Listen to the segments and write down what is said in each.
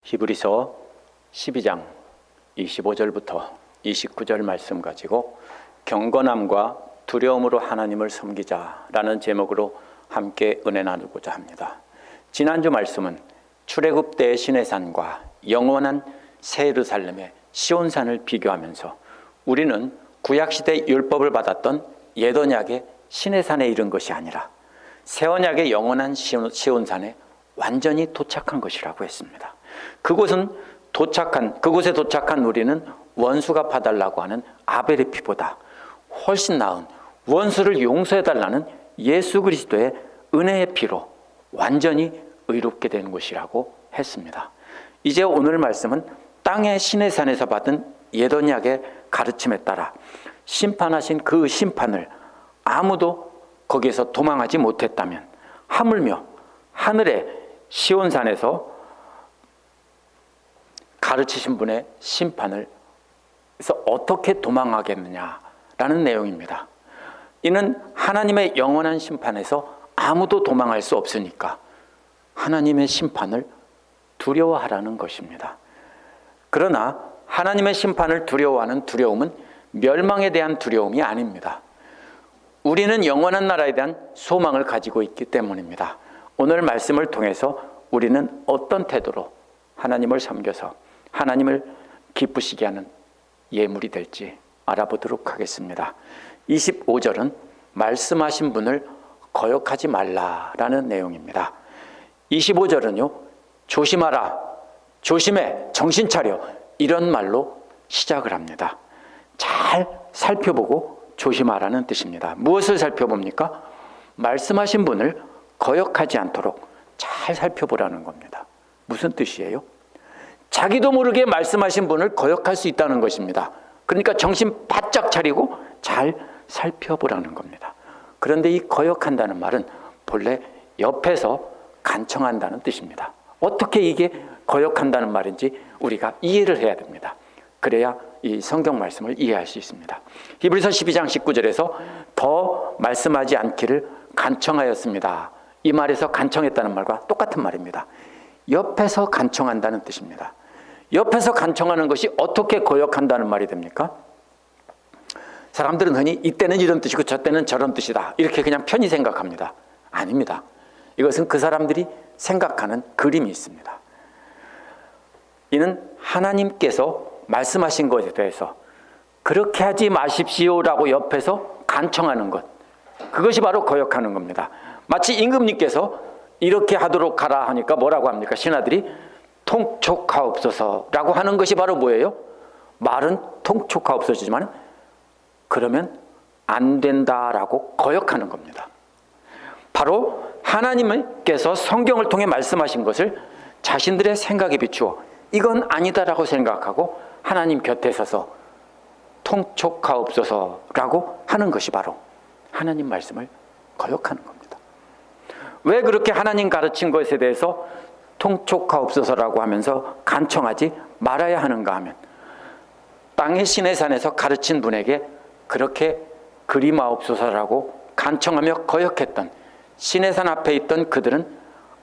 히브리서 12장 25절부터 29절 말씀 가지고 경건함과 두려움으로 하나님을 섬기자라는 제목으로 함께 은혜 나누고자 합니다. 지난주 말씀은 출애굽 때의 시내산과 영원한 새 예루살렘의 시온산을 비교하면서 우리는 구약시대 율법을 받았던 옛 언약의 시내산에 이른 것이 아니라 새 언약의 영원한 시온산에 완전히 도착한 것이라고 했습니다. 그곳에 도착한 우리는 원수가 봐달라고 하는 아벨의 피보다 훨씬 나은 원수를 용서해달라는 예수 그리스도의 은혜의 피로 완전히 의롭게 된 것이라고 했습니다. 이제 오늘 말씀은 땅의 시내산에서 받은 옛 언약의 가르침에 따라 심판하신 그 심판을 아무도 거기에서 도망하지 못했다면 하물며 하늘의 시온산에서 가르치신 분의 심판을 그래서 어떻게 도망하겠느냐라는 내용입니다. 이는 하나님의 영원한 심판에서 아무도 도망할 수 없으니까 하나님의 심판을 두려워하라는 것입니다. 그러나 하나님의 심판을 두려워하는 두려움은 멸망에 대한 두려움이 아닙니다. 우리는 영원한 나라에 대한 소망을 가지고 있기 때문입니다. 오늘 말씀을 통해서 우리는 어떤 태도로 하나님을 섬겨서 하나님을 기쁘시게 하는 예물이 될지 알아보도록 하겠습니다. 25절은 말씀하신 분을 거역하지 말라라는 내용입니다. 25절은요, 조심하라, 조심해, 정신 차려, 이런 말로 시작을 합니다. 잘 살펴보고 조심하라는 뜻입니다. 무엇을 살펴봅니까? 말씀하신 분을 거역하지 않도록 잘 살펴보라는 겁니다. 무슨 뜻이에요? 자기도 모르게 말씀하신 분을 거역할 수 있다는 것입니다. 그러니까 정신 바짝 차리고 잘 살펴보라는 겁니다. 그런데 이 거역한다는 말은 본래 옆에서 간청한다는 뜻입니다. 어떻게 이게 거역한다는 말인지 우리가 이해를 해야 됩니다. 그래야 이 성경 말씀을 이해할 수 있습니다. 히브리서 12장 19절에서 더 말씀하지 않기를 간청하였습니다. 이 말에서 간청했다는 말과 똑같은 말입니다. 옆에서 간청한다는 뜻입니다. 옆에서 간청하는 것이 어떻게 거역한다는 말이 됩니까? 사람들은 흔히 이때는 이런 뜻이고 저때는 저런 뜻이다 이렇게 그냥 편히 생각합니다. 아닙니다. 이것은 그 사람들이 생각하는 그림이 있습니다. 이는 하나님께서 말씀하신 것에 대해서 그렇게 하지 마십시오라고 옆에서 간청하는 것, 그것이 바로 거역하는 겁니다. 마치 임금님께서 이렇게 하도록 가라 하니까 뭐라고 합니까? 신하들이 통촉하옵소서라고 하는 것이 바로 뭐예요? 말은 통촉하옵소서지만 그러면 안 된다라고 거역하는 겁니다. 바로 하나님께서 성경을 통해 말씀하신 것을 자신들의 생각에 비추어 이건 아니다라고 생각하고 하나님 곁에 서서 통촉하옵소서라고 하는 것이 바로 하나님 말씀을 거역하는 겁니다. 왜 그렇게 하나님 가르친 것에 대해서 통촉하옵소서라고 하면서 간청하지 말아야 하는가 하면 땅의 시내산에서 가르친 분에게 그렇게 그리마옵소서라고 간청하며 거역했던 시내산 앞에 있던 그들은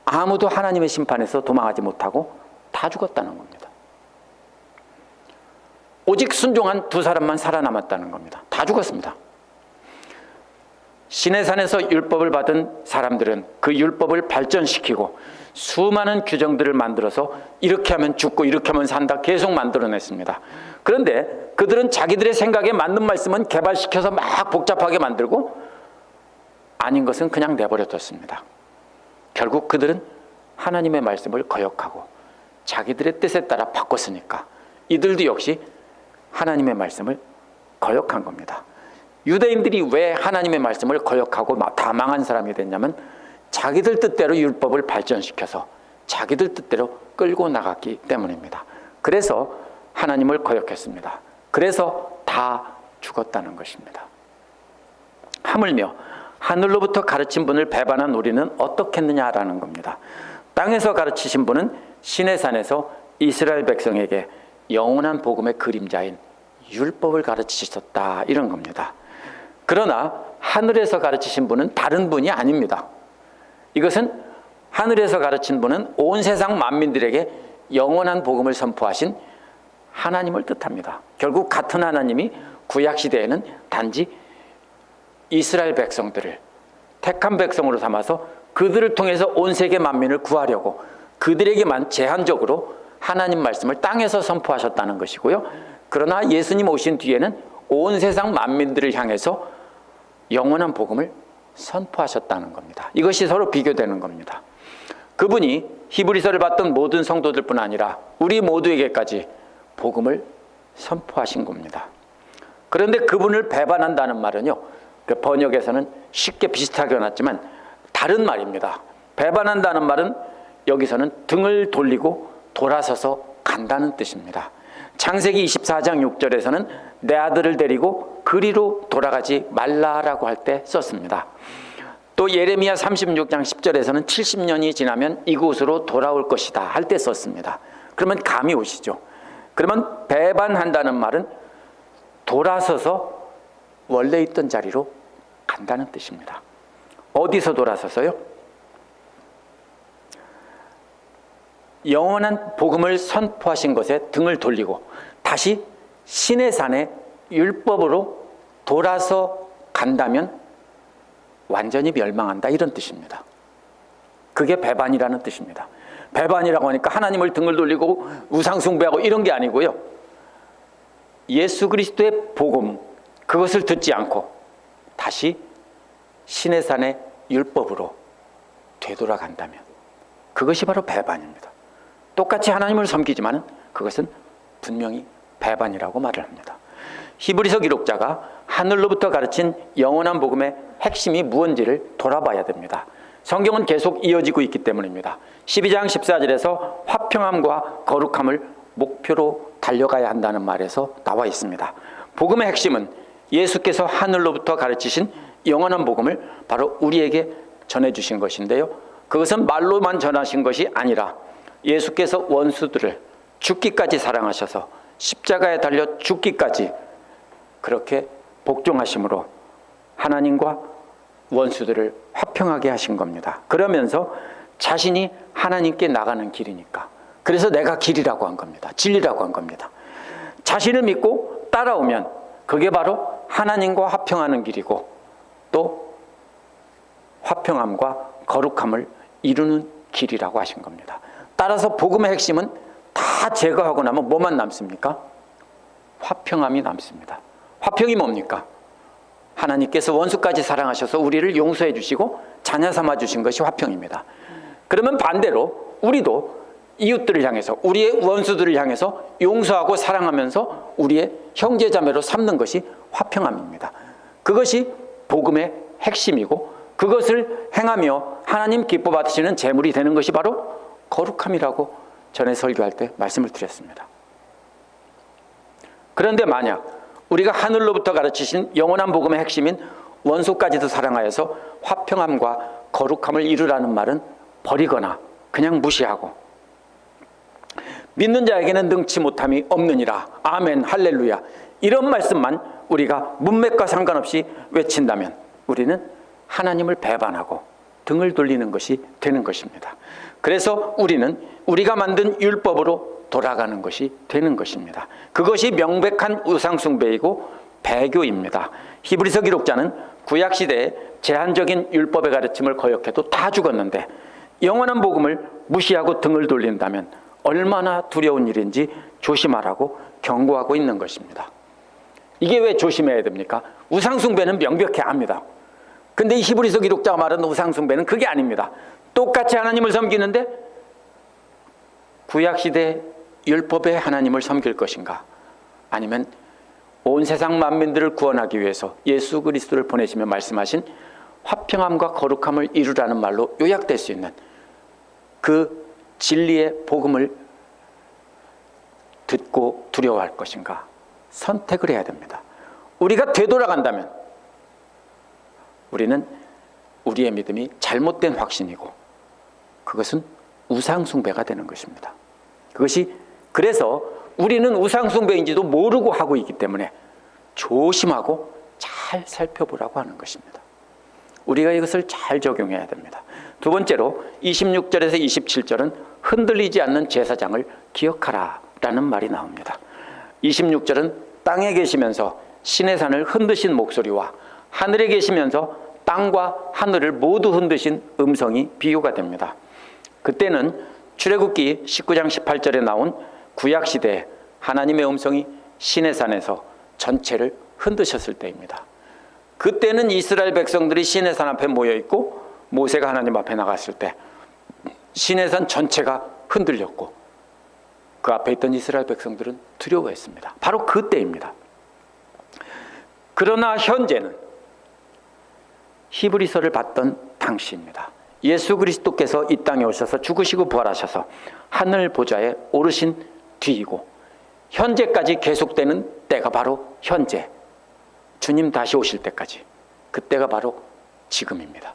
아무도 하나님의 심판에서 도망하지 못하고 다 죽었다는 겁니다. 오직 순종한 두 사람만 살아남았다는 겁니다. 다 죽었습니다. 시내산에서 율법을 받은 사람들은 그 율법을 발전시키고 수많은 규정들을 만들어서 이렇게 하면 죽고 이렇게 하면 산다 계속 만들어냈습니다. 그런데 그들은 자기들의 생각에 맞는 말씀은 개발시켜서 막 복잡하게 만들고 아닌 것은 그냥 내버려뒀습니다. 결국 그들은 하나님의 말씀을 거역하고 자기들의 뜻에 따라 바꿨으니까 이들도 역시 하나님의 말씀을 거역한 겁니다. 유대인들이 왜 하나님의 말씀을 거역하고 다 망한 사람이 됐냐면 자기들 뜻대로 율법을 발전시켜서 자기들 뜻대로 끌고 나갔기 때문입니다. 그래서 하나님을 거역했습니다. 그래서 다 죽었다는 것입니다. 하물며 하늘로부터 가르친 분을 배반한 우리는 어떻겠느냐라는 겁니다. 땅에서 가르치신 분은 시내산에서 이스라엘 백성에게 영원한 복음의 그림자인 율법을 가르치셨다 이런 겁니다. 그러나 하늘에서 가르치신 분은 다른 분이 아닙니다. 이것은 하늘에서 가르친 분은 온 세상 만민들에게 영원한 복음을 선포하신 하나님을 뜻합니다. 결국 같은 하나님이 구약시대에는 단지 이스라엘 백성들을 택한 백성으로 삼아서 그들을 통해서 온 세계 만민을 구하려고 그들에게만 제한적으로 하나님 말씀을 땅에서 선포하셨다는 것이고요. 그러나 예수님 오신 뒤에는 온 세상 만민들을 향해서 영원한 복음을 선포하셨다는 겁니다. 이것이 서로 비교되는 겁니다. 그분이 히브리서를 봤던 모든 성도들뿐 아니라 우리 모두에게까지 복음을 선포하신 겁니다. 그런데 그분을 배반한다는 말은요, 번역에서는 쉽게 비슷하게 해놨지만 다른 말입니다. 배반한다는 말은 여기서는 등을 돌리고 돌아서서 간다는 뜻입니다. 창세기 24장 6절에서는 내 아들을 데리고 그리로 돌아가지 말라라고 할 때 썼습니다. 또 예레미야 36장 10절에서는 70년이 지나면 이곳으로 돌아올 것이다 할 때 썼습니다. 그러면 감이 오시죠. 그러면 배반한다는 말은 돌아서서 원래 있던 자리로 간다는 뜻입니다. 어디서 돌아서서요? 영원한 복음을 선포하신 것에 등을 돌리고 다시 시내산의 율법으로 돌아서 간다면 완전히 멸망한다, 이런 뜻입니다. 그게 배반이라는 뜻입니다. 배반이라고 하니까 하나님을 등을 돌리고 우상 숭배하고 이런 게 아니고요. 예수 그리스도의 복음, 그것을 듣지 않고 다시 시내산의 율법으로 되돌아간다면 그것이 바로 배반입니다. 똑같이 하나님을 섬기지만 그것은 분명히 배반이라고 말을 합니다. 히브리서 기록자가 하늘로부터 가르친 영원한 복음의 핵심이 무엇인지를 돌아봐야 됩니다. 성경은 계속 이어지고 있기 때문입니다. 12장 14절에서 화평함과 거룩함을 목표로 달려가야 한다는 말에서 나와 있습니다. 복음의 핵심은 예수께서 하늘로부터 가르치신 영원한 복음을 바로 우리에게 전해주신 것인데요, 그것은 말로만 전하신 것이 아니라 예수께서 원수들을 죽기까지 사랑하셔서 십자가에 달려 죽기까지 그렇게 복종하심으로 하나님과 원수들을 화평하게 하신 겁니다. 그러면서 자신이 하나님께 나가는 길이니까, 그래서 내가 길이라고 한 겁니다. 진리라고 한 겁니다. 자신을 믿고 따라오면 그게 바로 하나님과 화평하는 길이고 또 화평함과 거룩함을 이루는 길이라고 하신 겁니다. 따라서 복음의 핵심은 다 제거하고 나면 뭐만 남습니까? 화평함이 남습니다. 화평이 뭡니까? 하나님께서 원수까지 사랑하셔서 우리를 용서해 주시고 자녀 삼아 주신 것이 화평입니다. 그러면 반대로 우리도 이웃들을 향해서, 우리의 원수들을 향해서 용서하고 사랑하면서 우리의 형제자매로 삼는 것이 화평함입니다. 그것이 복음의 핵심이고 그것을 행하며 하나님 기뻐 받으시는 제물이 되는 것이 바로 거룩함이라고 전에 설교할 때 말씀을 드렸습니다. 그런데 만약 우리가 하늘로부터 가르치신 영원한 복음의 핵심인 원수까지도 사랑하여서 화평함과 거룩함을 이루라는 말은 버리거나 그냥 무시하고 믿는 자에게는 능치 못함이 없느니라, 아멘, 할렐루야, 이런 말씀만 우리가 문맥과 상관없이 외친다면 우리는 하나님을 배반하고 등을 돌리는 것이 되는 것입니다. 그래서 우리는 우리가 만든 율법으로 돌아가는 것이 되는 것입니다. 그것이 명백한 우상숭배이고 배교입니다. 히브리서 기록자는 구약시대에 제한적인 율법의 가르침을 거역해도 다 죽었는데 영원한 복음을 무시하고 등을 돌린다면 얼마나 두려운 일인지 조심하라고 경고하고 있는 것입니다. 이게 왜 조심해야 됩니까? 우상숭배는 명백히 압니다. 근데 이 히브리서 기록자가 말하는 우상숭배는 그게 아닙니다. 똑같이 하나님을 섬기는데 구약시대 율법의 하나님을 섬길 것인가, 아니면 온 세상 만민들을 구원하기 위해서 예수 그리스도를 보내시며 말씀하신 화평함과 거룩함을 이루라는 말로 요약될 수 있는 그 진리의 복음을 듣고 두려워할 것인가, 선택을 해야 됩니다. 우리가 되돌아간다면 우리는 우리의 믿음이 잘못된 확신이고 그것은 우상숭배가 되는 것입니다. 그것이, 그래서 우리는 우상숭배인지도 모르고 하고 있기 때문에 조심하고 잘 살펴보라고 하는 것입니다. 우리가 이것을 잘 적용해야 됩니다. 두 번째로 26절에서 27절은 흔들리지 않는 제사장을 기억하라 라는 말이 나옵니다. 26절은 땅에 계시면서 신의 산을 흔드신 목소리와 하늘에 계시면서 땅과 하늘을 모두 흔드신 음성이 비유가 됩니다. 그때는 출애굽기 19장 18절에 나온 구약시대에 하나님의 음성이 신의 산에서 전체를 흔드셨을 때입니다. 그때는 이스라엘 백성들이 신의 산 앞에 모여있고 모세가 하나님 앞에 나갔을 때 신의 산 전체가 흔들렸고 그 앞에 있던 이스라엘 백성들은 두려워했습니다. 바로 그때입니다. 그러나 현재는 히브리서를 받던 당시입니다. 예수 그리스도께서 이 땅에 오셔서 죽으시고 부활하셔서 하늘 보좌에 오르신 뒤이고 현재까지 계속되는 때가 바로 현재, 주님 다시 오실 때까지, 그때가 바로 지금입니다.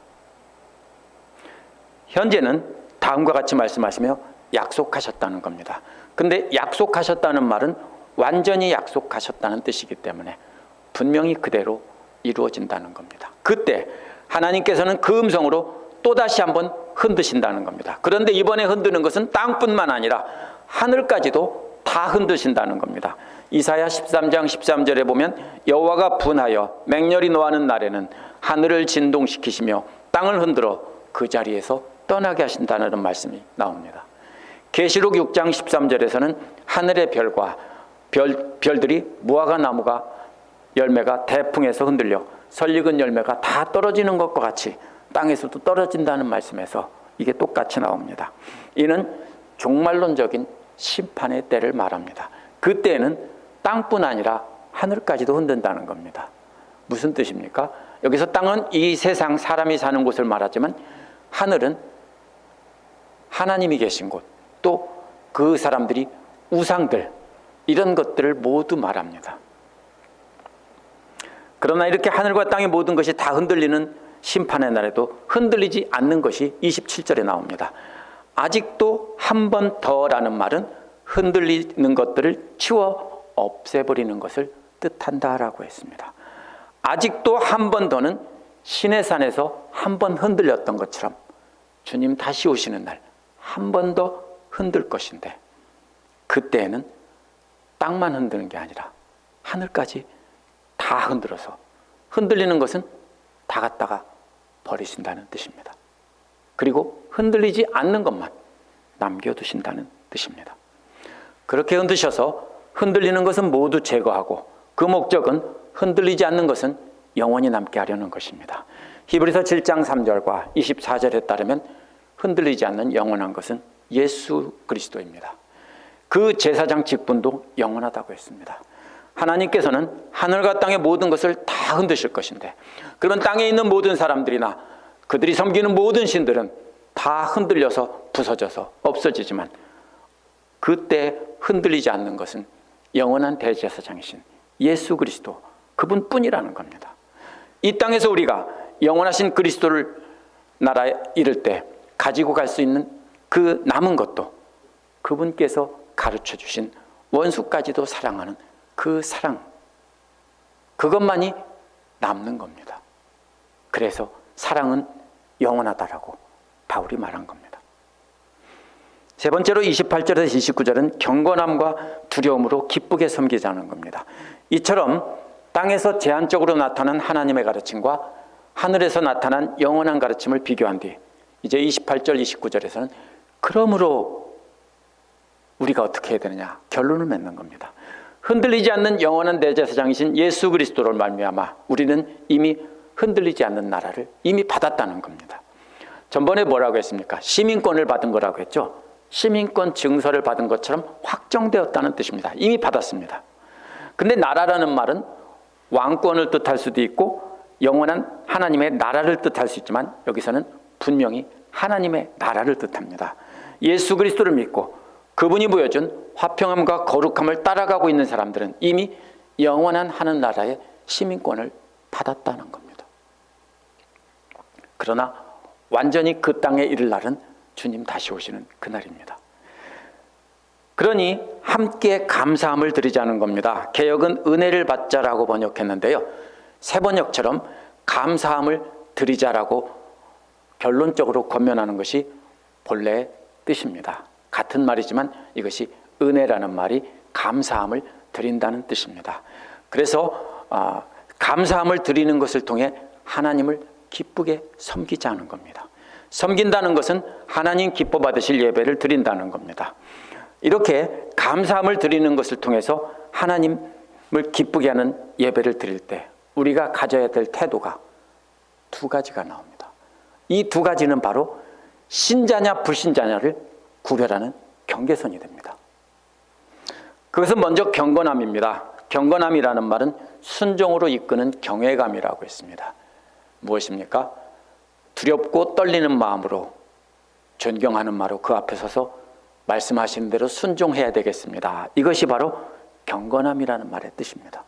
현재는 다음과 같이 말씀하시며 약속하셨다는 겁니다. 근데 약속하셨다는 말은 완전히 약속하셨다는 뜻이기 때문에 분명히 그대로 이루어진다는 겁니다. 그때 하나님께서는 그 음성으로 또다시 한번 흔드신다는 겁니다. 그런데 이번에 흔드는 것은 땅뿐만 아니라 하늘까지도 다 흔드신다는 겁니다. 이사야 13장 13절에 보면 여호와가 분하여 맹렬히 노하는 날에는 하늘을 진동시키시며 땅을 흔들어 그 자리에서 떠나게 하신다는 말씀이 나옵니다. 계시록 6장 13절에서는 하늘의 별과 별들이 무화과 나무가 열매가 대풍에서 흔들려 설익은 열매가 다 떨어지는 것과 같이 땅에서도 떨어진다는 말씀에서 이게 똑같이 나옵니다. 이는 종말론적인 심판의 때를 말합니다. 그때는 땅뿐 아니라 하늘까지도 흔든다는 겁니다. 무슨 뜻입니까? 여기서 땅은 이 세상 사람이 사는 곳을 말하지만 하늘은 하나님이 계신 곳, 또 그 사람들이 우상들, 이런 것들을 모두 말합니다. 그러나 이렇게 하늘과 땅의 모든 것이 다 흔들리는 심판의 날에도 흔들리지 않는 것이 27절에 나옵니다. 아직도 한 번 더라는 말은 흔들리는 것들을 치워 없애버리는 것을 뜻한다라고 했습니다. 아직도 한 번 더는 신의 산에서 한 번 흔들렸던 것처럼 주님 다시 오시는 날 한 번 더 흔들 것인데, 그때에는 땅만 흔드는 게 아니라 하늘까지 다 흔들어서 흔들리는 것은 다 갖다가 버리신다는 뜻입니다. 그리고 흔들리지 않는 것만 남겨두신다는 뜻입니다. 그렇게 흔드셔서 흔들리는 것은 모두 제거하고 그 목적은 흔들리지 않는 것은 영원히 남게 하려는 것입니다. 히브리서 7장 3절과 24절에 따르면 흔들리지 않는 영원한 것은 예수 그리스도입니다. 그 제사장 직분도 영원하다고 했습니다. 하나님께서는 하늘과 땅의 모든 것을 다 흔드실 것인데, 그러면 땅에 있는 모든 사람들이나 그들이 섬기는 모든 신들은 다 흔들려서 부서져서 없어지지만 그때 흔들리지 않는 것은 영원한 대제사장이신 예수 그리스도, 그분뿐이라는 겁니다. 이 땅에서 우리가 영원하신 그리스도를 나라에 이를 때 가지고 갈 수 있는 그 남은 것도 그분께서 가르쳐 주신 원수까지도 사랑하는 그 사랑, 그것만이 남는 겁니다. 그래서 사랑은 영원하다라고 바울이 말한 겁니다. 세 번째로 28절에서 29절은 경건함과 두려움으로 기쁘게 섬기자는 겁니다. 이처럼 땅에서 제한적으로 나타난 하나님의 가르침과 하늘에서 나타난 영원한 가르침을 비교한 뒤 이제 28절 29절에서는 그러므로 우리가 어떻게 해야 되느냐 결론을 맺는 겁니다. 흔들리지 않는 영원한 대제사장이신 예수 그리스도를 말미암아 우리는 이미 흔들리지 않는 나라를 이미 받았다는 겁니다. 전번에 뭐라고 했습니까? 시민권을 받은 거라고 했죠. 시민권 증서를 받은 것처럼 확정되었다는 뜻입니다. 이미 받았습니다. 근데 나라라는 말은 왕권을 뜻할 수도 있고 영원한 하나님의 나라를 뜻할 수 있지만 여기서는 분명히 하나님의 나라를 뜻합니다. 예수 그리스도를 믿고 그분이 보여준 화평함과 거룩함을 따라가고 있는 사람들은 이미 영원한 하늘나라의 시민권을 받았다는 겁니다. 그러나 완전히 그 땅에 이를 날은 주님 다시 오시는 그날입니다. 그러니 함께 감사함을 드리자는 겁니다. 개역은 은혜를 받자라고 번역했는데요, 새 번역처럼 감사함을 드리자라고 결론적으로 권면하는 것이 본래의 뜻입니다. 같은 말이지만 이것이 은혜라는 말이 감사함을 드린다는 뜻입니다. 그래서 감사함을 드리는 것을 통해 하나님을 기쁘게 섬기자는 겁니다. 섬긴다는 것은 하나님 기뻐 받으실 예배를 드린다는 겁니다. 이렇게 감사함을 드리는 것을 통해서 하나님을 기쁘게 하는 예배를 드릴 때 우리가 가져야 될 태도가 두 가지가 나옵니다. 이 두 가지는 바로 신자냐 불신자냐를 구별하는 경계선이 됩니다. 그것은 먼저 경건함입니다. 경건함이라는 말은 순종으로 이끄는 경외감이라고 했습니다. 무엇입니까? 두렵고 떨리는 마음으로 존경하는 마로 그 앞에 서서 말씀하시는 대로 순종해야 되겠습니다. 이것이 바로 경건함이라는 말의 뜻입니다.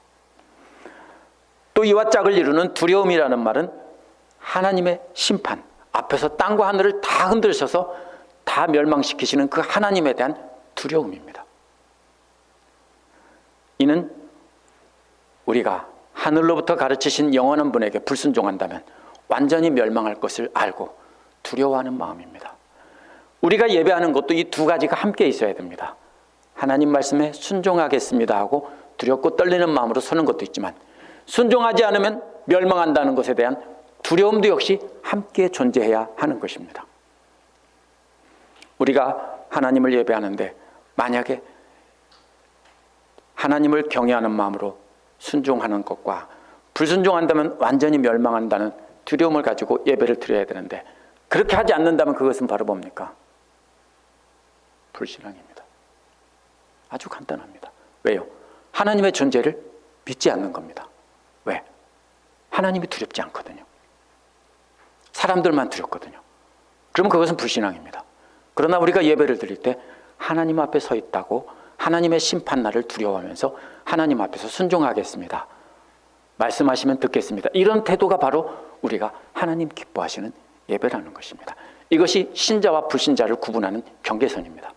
또 이와 짝을 이루는 두려움이라는 말은 하나님의 심판, 앞에서 땅과 하늘을 다 흔들셔서 다 멸망시키시는 그 하나님에 대한 두려움입니다. 이는 우리가 하늘로부터 가르치신 영원한 분에게 불순종한다면 완전히 멸망할 것을 알고 두려워하는 마음입니다. 우리가 예배하는 것도 이 두 가지가 함께 있어야 됩니다. 하나님 말씀에 순종하겠습니다 하고 두렵고 떨리는 마음으로 서는 것도 있지만 순종하지 않으면 멸망한다는 것에 대한 두려움도 역시 함께 존재해야 하는 것입니다. 우리가 하나님을 예배하는데 만약에 하나님을 경외하는 마음으로 순종하는 것과 불순종한다면 완전히 멸망한다는 두려움을 가지고 예배를 드려야 되는데 그렇게 하지 않는다면 그것은 바로 뭡니까? 불신앙입니다. 아주 간단합니다. 왜요? 하나님의 존재를 믿지 않는 겁니다. 왜? 하나님이 두렵지 않거든요. 사람들만 두렵거든요. 그러면 그것은 불신앙입니다. 그러나 우리가 예배를 드릴 때 하나님 앞에 서 있다고 하나님의 심판날을 두려워하면서 하나님 앞에서 순종하겠습니다. 말씀하시면 듣겠습니다. 이런 태도가 바로 우리가 하나님 기뻐하시는 예배라는 것입니다. 이것이 신자와 불신자를 구분하는 경계선입니다.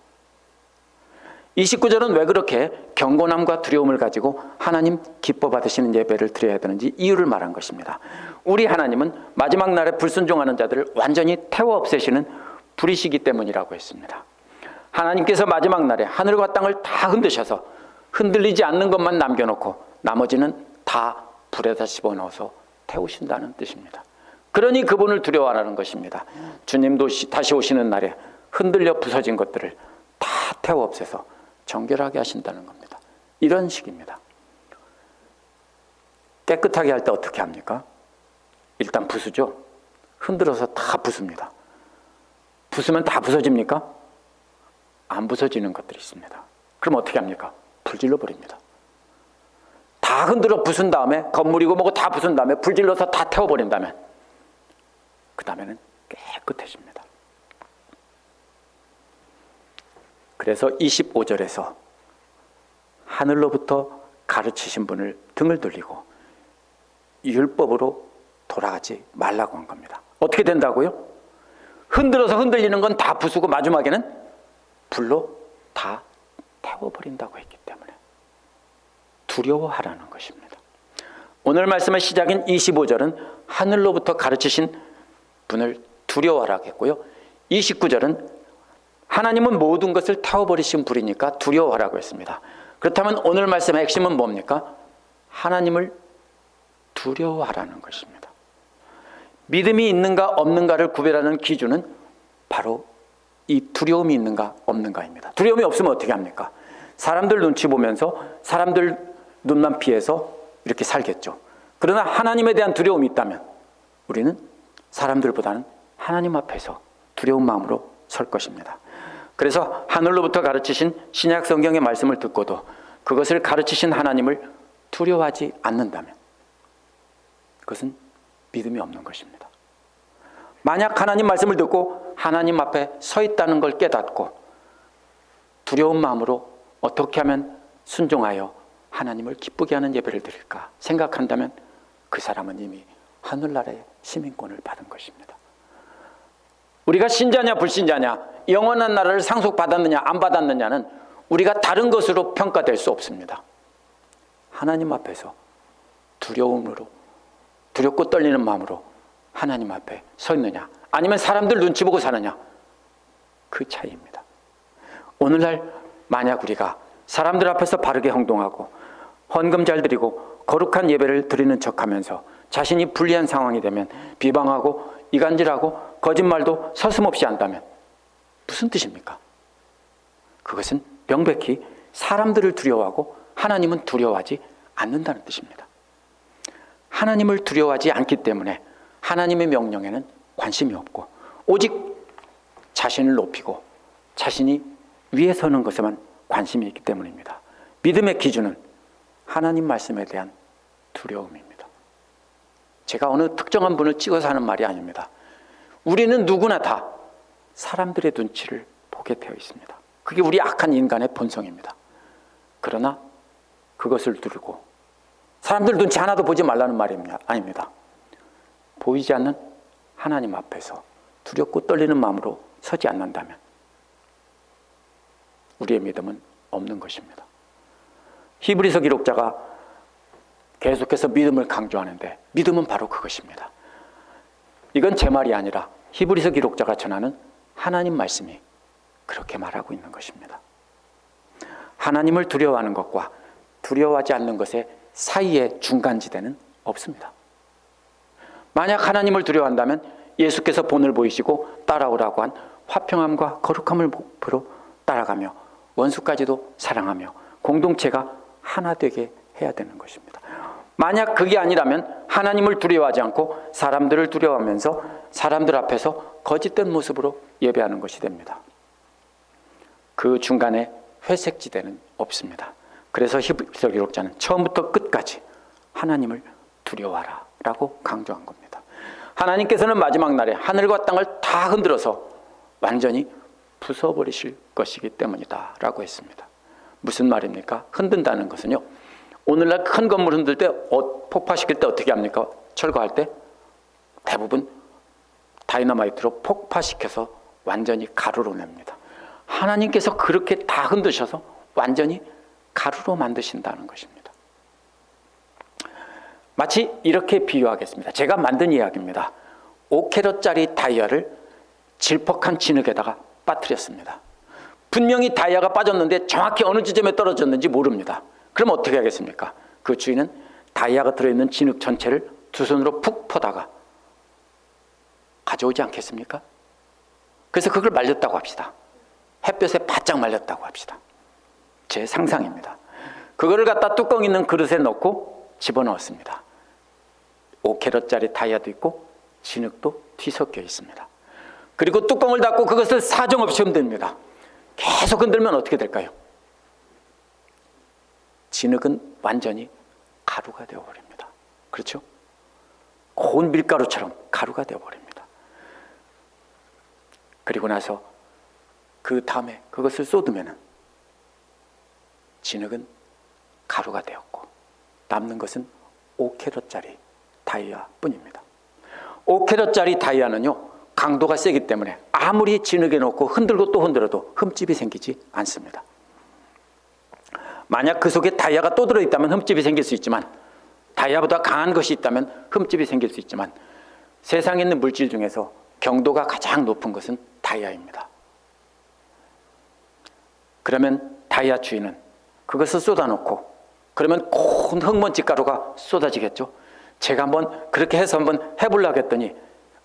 29절은 왜 그렇게 경건함과 두려움을 가지고 하나님 기뻐 받으시는 예배를 드려야 되는지 이유를 말한 것입니다. 우리 하나님은 마지막 날에 불순종하는 자들을 완전히 태워 없애시는 불이시기 때문이라고 했습니다. 하나님께서 마지막 날에 하늘과 땅을 다 흔드셔서 흔들리지 않는 것만 남겨놓고 나머지는 다 불에다 집어넣어서 태우신다는 뜻입니다. 그러니 그분을 두려워하라는 것입니다. 주님도 다시 오시는 날에 흔들려 부서진 것들을 다 태워 없애서 정결하게 하신다는 겁니다. 이런 식입니다. 깨끗하게 할 때 어떻게 합니까? 일단 부수죠. 흔들어서 다 부숩니다. 부수면 다 부서집니까? 안 부서지는 것들이 있습니다. 그럼 어떻게 합니까? 불질러 버립니다. 다 흔들어 부순 다음에 건물이고 뭐고 다 부순 다음에 불질러서 다 태워버린다면 그 다음에는 깨끗해집니다. 그래서 25절에서 하늘로부터 가르치신 분을 등을 돌리고 율법으로 돌아가지 말라고 한 겁니다. 어떻게 된다고요? 흔들어서 흔들리는 건 다 부수고 마지막에는 불로 다 태워버린다고 했기 때문에 두려워하라는 것입니다. 오늘 말씀의 시작인 25절은 하늘로부터 가르치신 분을 두려워하라고 했고요. 29절은 하나님은 모든 것을 태워버리신 불이니까 두려워하라고 했습니다. 그렇다면 오늘 말씀의 핵심은 뭡니까? 하나님을 두려워하라는 것입니다. 믿음이 있는가 없는가를 구별하는 기준은 바로 이 두려움이 있는가 없는가입니다. 두려움이 없으면 어떻게 합니까? 사람들 눈치 보면서 사람들 눈만 피해서 이렇게 살겠죠. 그러나 하나님에 대한 두려움이 있다면 우리는 사람들보다는 하나님 앞에서 두려운 마음으로 설 것입니다. 그래서 하늘로부터 가르치신 신약 성경의 말씀을 듣고도 그것을 가르치신 하나님을 두려워하지 않는다면 그것은 믿음이 없는 것입니다. 만약 하나님 말씀을 듣고 하나님 앞에 서 있다는 걸 깨닫고 두려운 마음으로 어떻게 하면 순종하여 하나님을 기쁘게 하는 예배를 드릴까 생각한다면 그 사람은 이미 하늘나라의 시민권을 받은 것입니다. 우리가 신자냐 불신자냐, 영원한 나라를 상속받았느냐 안 받았느냐는 우리가 다른 것으로 평가될 수 없습니다. 하나님 앞에서 두려움으로, 두렵고 떨리는 마음으로 하나님 앞에 서 있느냐, 아니면 사람들 눈치 보고 사느냐, 그 차이입니다. 오늘날 만약 우리가 사람들 앞에서 바르게 행동하고 헌금 잘 드리고 거룩한 예배를 드리는 척하면서 자신이 불리한 상황이 되면 비방하고 이간질하고 거짓말도 서슴없이 한다면 무슨 뜻입니까? 그것은 명백히 사람들을 두려워하고 하나님은 두려워하지 않는다는 뜻입니다. 하나님을 두려워하지 않기 때문에 하나님의 명령에는 관심이 없고 오직 자신을 높이고 자신이 위에 서는 것에만 관심이 있기 때문입니다. 믿음의 기준은 하나님 말씀에 대한 두려움입니다. 제가 어느 특정한 분을 찍어서 하는 말이 아닙니다. 우리는 누구나 다 사람들의 눈치를 보게 되어 있습니다. 그게 우리 악한 인간의 본성입니다. 그러나 그것을 두르고 사람들 눈치 하나도 보지 말라는 말이 아닙니다. 보이지 않는 하나님 앞에서 두렵고 떨리는 마음으로 서지 않는다면 우리의 믿음은 없는 것입니다. 히브리서 기록자가 계속해서 믿음을 강조하는데 믿음은 바로 그것입니다. 이건 제 말이 아니라 히브리서 기록자가 전하는 하나님 말씀이 그렇게 말하고 있는 것입니다. 하나님을 두려워하는 것과 두려워하지 않는 것의 사이에 중간지대는 없습니다. 만약 하나님을 두려워한다면 예수께서 본을 보이시고 따라오라고 한 화평함과 거룩함을 목표로 따라가며 원수까지도 사랑하며 공동체가 하나 되게 해야 되는 것입니다. 만약 그게 아니라면 하나님을 두려워하지 않고 사람들을 두려워하면서 사람들 앞에서 거짓된 모습으로 예배하는 것이 됩니다. 그 중간에 회색지대는 없습니다. 그래서 히브리서 기록자는 처음부터 끝까지 하나님을 두려워하라 라고 강조한 겁니다. 하나님께서는 마지막 날에 하늘과 땅을 다 흔들어서 완전히 부숴버리실 것이기 때문이다 라고 했습니다. 무슨 말입니까? 흔든다는 것은요, 오늘날 큰 건물 흔들 때 폭파시킬 때 어떻게 합니까? 철거할 때 대부분 다이너마이트로 폭파시켜서 완전히 가루로 냅니다. 하나님께서 그렇게 다 흔드셔서 완전히 가루로 만드신다는 것입니다. 마치 이렇게 비유하겠습니다. 제가 만든 이야기입니다. 5캐럿짜리 다이아를 질퍽한 진흙에다가 빠뜨렸습니다. 분명히 다이아가 빠졌는데 정확히 어느 지점에 떨어졌는지 모릅니다. 그럼 어떻게 하겠습니까? 그 주인은 다이아가 들어있는 진흙 전체를 두 손으로 푹 퍼다가 가져오지 않겠습니까? 그래서 그걸 말렸다고 합시다. 햇볕에 바짝 말렸다고 합시다. 제 상상입니다. 그거를 갖다 뚜껑 있는 그릇에 넣고 집어넣었습니다. 5캐럿짜리 다이아도 있고 진흙도 뒤섞여 있습니다. 그리고 뚜껑을 닫고 그것을 사정없이 흔듭니다. 계속 흔들면 어떻게 될까요? 진흙은 완전히 가루가 되어버립니다. 그렇죠? 고운 밀가루처럼 가루가 되어버립니다. 그리고 나서 그 다음에 그것을 쏟으면 진흙은 가루가 되었고 남는 것은 5캐럿짜리 다이아뿐입니다. 5캐럿짜리 다이아는요, 강도가 세기 때문에 아무리 진흙에 넣고 흔들고 또 흔들어도 흠집이 생기지 않습니다. 만약 그 속에 다이아가 또 들어있다면 흠집이 생길 수 있지만, 다이아보다 강한 것이 있다면 흠집이 생길 수 있지만, 세상에 있는 물질 중에서 경도가 가장 높은 것은 다이아입니다. 그러면 다이아 주인은 그것을 쏟아놓고 그러면 고운 흙먼지 가루가 쏟아지겠죠. 제가 한번 그렇게 해서 한번 해보려고 했더니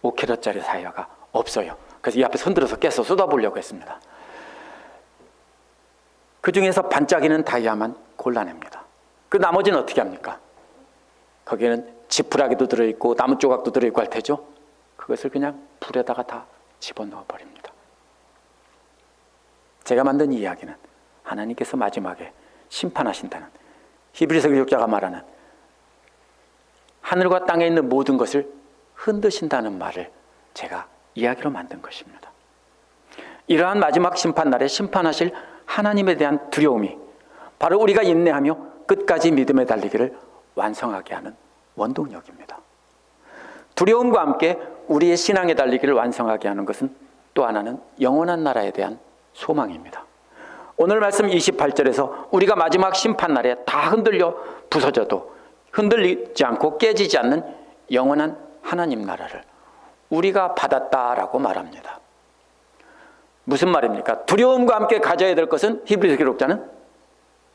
5캐럿짜리 다이아가 없어요. 그래서 이 앞에서 흔들어서 깨서 쏟아보려고 했습니다. 그 중에서 반짝이는 다이아만 골라냅니다. 그 나머지는 어떻게 합니까? 거기에는 지푸라기도 들어있고 나무 조각도 들어있고 할 테죠. 그것을 그냥 불에다가 다 집어넣어 버립니다. 제가 만든 이 이야기는 하나님께서 마지막에 심판하신다는, 히브리서 기록자가 말하는 하늘과 땅에 있는 모든 것을 흔드신다는 말을 제가 이야기로 만든 것입니다. 이러한 마지막 심판날에 심판하실 하나님에 대한 두려움이 바로 우리가 인내하며 끝까지 믿음에 달리기를 완성하게 하는 원동력입니다. 두려움과 함께 우리의 신앙에 달리기를 완성하게 하는 것은 또 하나는 영원한 나라에 대한 소망입니다. 오늘 말씀 28절에서 우리가 마지막 심판날에 다 흔들려 부서져도 흔들리지 않고 깨지지 않는 영원한 하나님 나라를 우리가 받았다라고 말합니다. 무슨 말입니까? 두려움과 함께 가져야 될 것은 히브리서 기록자는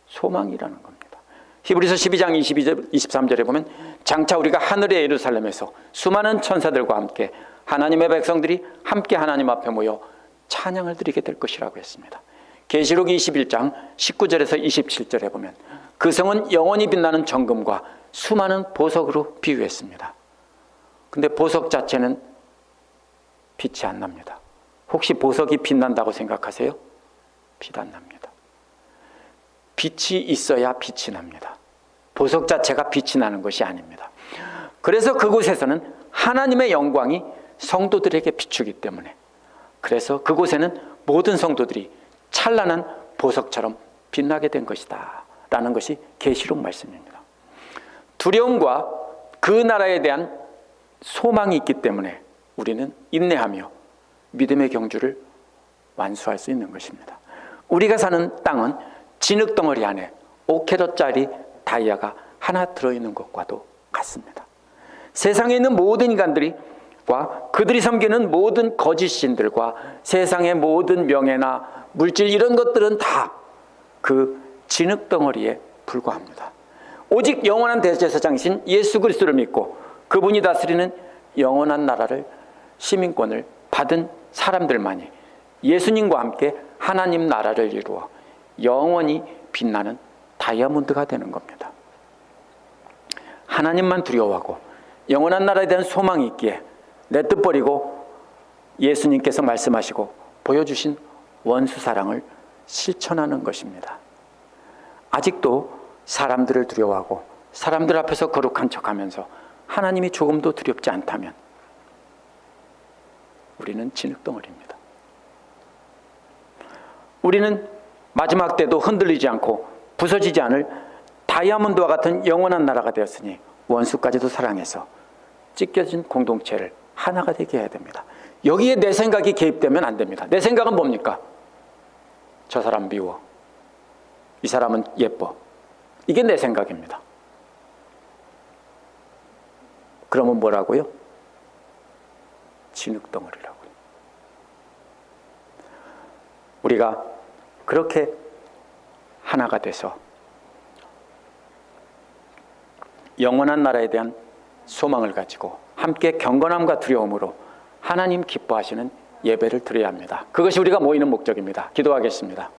소망이라는 겁니다. 히브리서 12장 22절, 23절에 보면 장차 우리가 하늘의 예루살렘에서 수많은 천사들과 함께 하나님의 백성들이 함께 하나님 앞에 모여 찬양을 드리게 될 것이라고 했습니다. 계시록 21장 19절에서 27절에 보면 그 성은 영원히 빛나는 정금과 수많은 보석으로 비유했습니다. 근데 보석 자체는 빛이 안 납니다. 혹시 보석이 빛난다고 생각하세요? 빛 안 납니다. 빛이 있어야 빛이 납니다. 보석 자체가 빛이 나는 것이 아닙니다. 그래서 그곳에서는 하나님의 영광이 성도들에게 비추기 때문에, 그래서 그곳에는 모든 성도들이 찬란한 보석처럼 빛나게 된 것이다 라는 것이 계시록 말씀입니다. 두려움과 그 나라에 대한 소망이 있기 때문에 우리는 인내하며 믿음의 경주를 완수할 수 있는 것입니다. 우리가 사는 땅은 진흙덩어리 안에 5캐럿짜리 다이아가 하나 들어있는 것과도 같습니다. 세상에 있는 모든 인간들과 그들이 섬기는 모든 거짓 신들과 세상의 모든 명예나 물질, 이런 것들은 다 그 진흙덩어리에 불과합니다. 오직 영원한 대제사장이신 예수 그리스도를 믿고 그분이 다스리는 영원한 나라를, 시민권을 받은 사람들만이 예수님과 함께 하나님 나라를 이루어 영원히 빛나는 다이아몬드가 되는 겁니다. 하나님만 두려워하고 영원한 나라에 대한 소망이 있기에 내 뜻 버리고 예수님께서 말씀하시고 보여주신 원수 사랑을 실천하는 것입니다. 아직도 사람들을 두려워하고 사람들 앞에서 거룩한 척하면서 하나님이 조금도 두렵지 않다면 우리는 진흙덩어리입니다. 우리는 마지막 때도 흔들리지 않고 부서지지 않을 다이아몬드와 같은 영원한 나라가 되었으니 원수까지도 사랑해서 찢겨진 공동체를 하나가 되게 해야 됩니다. 여기에 내 생각이 개입되면 안 됩니다. 내 생각은 뭡니까? 저 사람 미워, 이 사람은 예뻐, 이게 내 생각입니다. 그러면 뭐라고요? 진흙덩어리라고요. 우리가 그렇게 하나가 돼서 영원한 나라에 대한 소망을 가지고 함께 경건함과 두려움으로 하나님 기뻐하시는 예배를 드려야 합니다. 그것이 우리가 모이는 목적입니다. 기도하겠습니다.